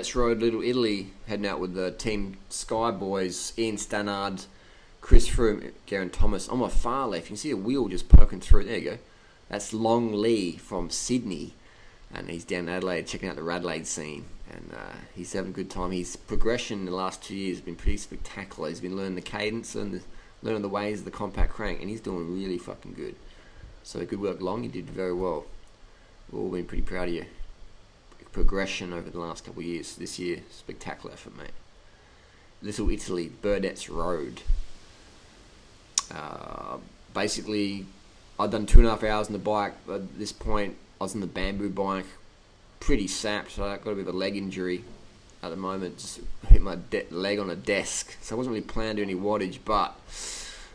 Burdetts Road, Little Italy, heading out with the Team Sky boys, Ian Stannard, Chris Froome, Geraint Thomas. On my far left, you can see a wheel just poking through. There you go. That's Long Lee from Sydney, and he's down in Adelaide checking out the Radelaide scene, and he's having a good time. His progression in the last 2 years has been pretty spectacular. He's been learning the cadence and learning the ways of the compact crank, and he's doing really fucking good. So good work, Long. You did very well. We've all been pretty proud of you. Progression over the last couple of years. This year, spectacular effort, mate. Little Italy, Burdetts Road. Basically, I'd done 2.5 hours on the bike. At this point, I was on the bamboo bike, pretty sapped. I got a bit of a leg injury at the moment. Just hit my leg on a desk. So I wasn't really planning to do any wattage, but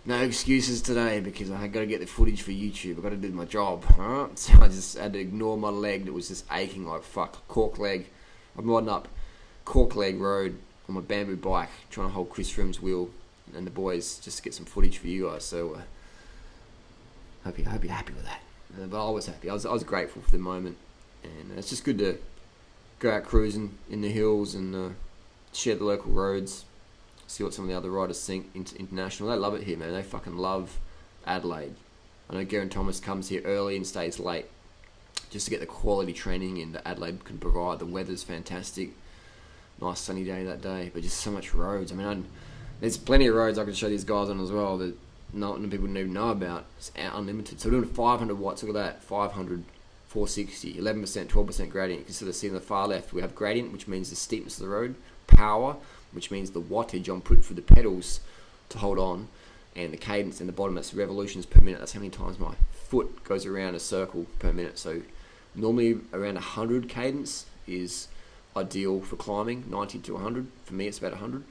no excuses today because I got to get the footage for YouTube. I got to do my job. Alright? So I just had to ignore my leg that was just aching like fuck. Cork leg. I'm riding up Cork Leg Road on my bamboo bike, trying to hold Chris Froome's wheel and the boys just to get some footage for you guys. So hope you're happy with that. But I was happy. I was grateful for the moment, and it's just good to go out cruising in the hills and share the local roads. See what some of the other riders think international. They love it here, man. They fucking love Adelaide. I know Geraint Thomas comes here early and stays late just to get the quality training in that Adelaide can provide. The weather's fantastic. Nice sunny day that day, but just so much roads. I mean, there's plenty of roads I can show these guys on as well that not many people don't even know about. It's unlimited. So we're doing 500 watts. Look at that. 500, 460, 11%, 12% gradient. You can sort of see on the far left we have gradient, which means the steepness of the road. Power, which means the wattage I'm putting through the pedals to hold on, and the cadence in the bottom, that's revolutions per minute. That's how many times my foot goes around a circle per minute. So normally around 100 cadence is ideal for climbing, 90 to 100. For me, it's about 100.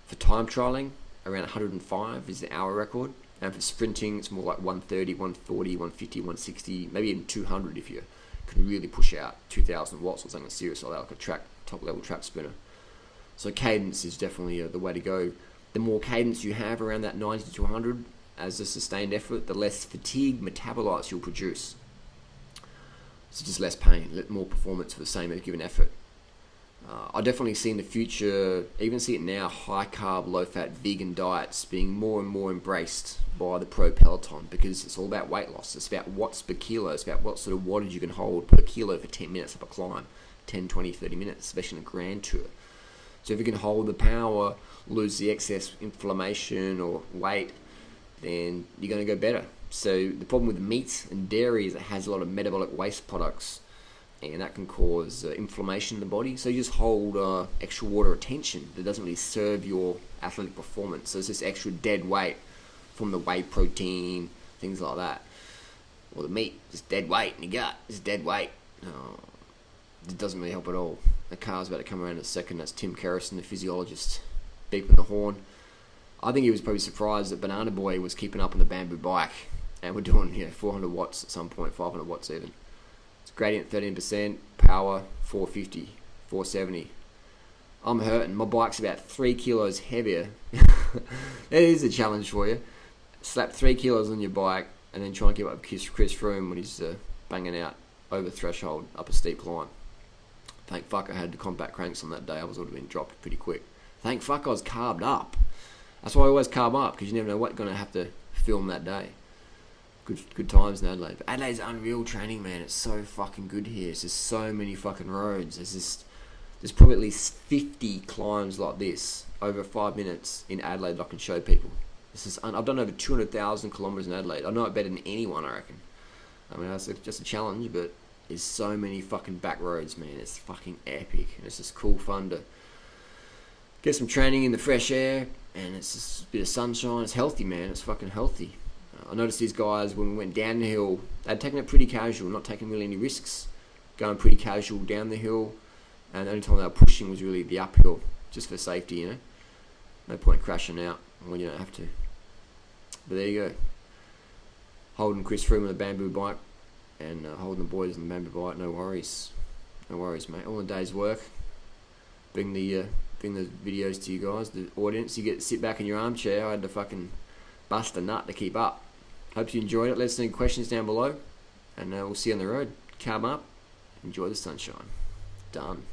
For time trialing, around 105 is the hour record. And for sprinting, it's more like 130, 140, 150, 160, maybe even 200 if you can really push out 2,000 watts or something serious like that, like a top level track sprinter. So cadence is definitely the way to go. The more cadence you have around that 90 to 100 as a sustained effort, the less fatigue metabolites you'll produce. So just less pain, more performance for the same given effort. I definitely see in the future, even see it now, high carb, low fat, vegan diets being more and more embraced by the pro peloton because it's all about weight loss. It's about watts per kilo. It's about what sort of wattage you can hold per kilo for 10 minutes up a climb, 10, 20, 30 minutes, especially in a grand tour. So if you can hold the power, lose the excess inflammation or weight, then you're going to go better. So the problem with meat and dairy is it has a lot of metabolic waste products, and that can cause inflammation in the body. So you just hold extra water retention that doesn't really serve your athletic performance. So it's just extra dead weight from the whey protein, things like that. Or the meat, just dead weight in your gut, just dead weight. It doesn't really help at all. The car's about to come around in a second. That's Tim Kerrison, the physiologist, beeping the horn. I think he was probably surprised that Banana Boy was keeping up on the bamboo bike, and we're doing 400 watts at some point, 500 watts even. It's gradient 13%, power 450, 470. I'm hurting. My bike's about 3 kilos heavier. It is a challenge for you. Slap 3 kilos on your bike and then try and keep up with Chris Froome when he's banging out over threshold up a steep climb. Thank fuck I had the compact cranks on that day. I would have been dropped pretty quick. Thank fuck I was carbed up. That's why I always carb up, because you never know what you're going to have to film that day. Good times in Adelaide. But Adelaide's unreal training, man. It's so fucking good here. It's just so many fucking roads. There's probably at least 50 climbs like this over 5 minutes in Adelaide that I can show people. I've done over 200,000 kilometres in Adelaide. I know it better than anyone, I reckon. I mean, that's just a challenge, but there's so many fucking back roads, man. It's fucking epic. And it's just cool fun to get some training in the fresh air, and it's just a bit of sunshine. It's healthy, man. It's fucking healthy. I noticed these guys, when we went down the hill, they'd taken it pretty casual, not taking really any risks, going pretty casual down the hill, and the only time they were pushing was really the uphill, just for safety, you know. No point crashing out when you don't have to. But there you go. Holding Chris Froome on the bamboo bike, and holding the boys on the bamboo bike, no worries. No worries, mate. All the day's work. Bring the videos to you guys, the audience. You get to sit back in your armchair. I had to fucking bust a nut to keep up. Hope you enjoyed it. Let us know any questions down below, and we'll see you on the road. Carb up. Enjoy the sunshine. Done.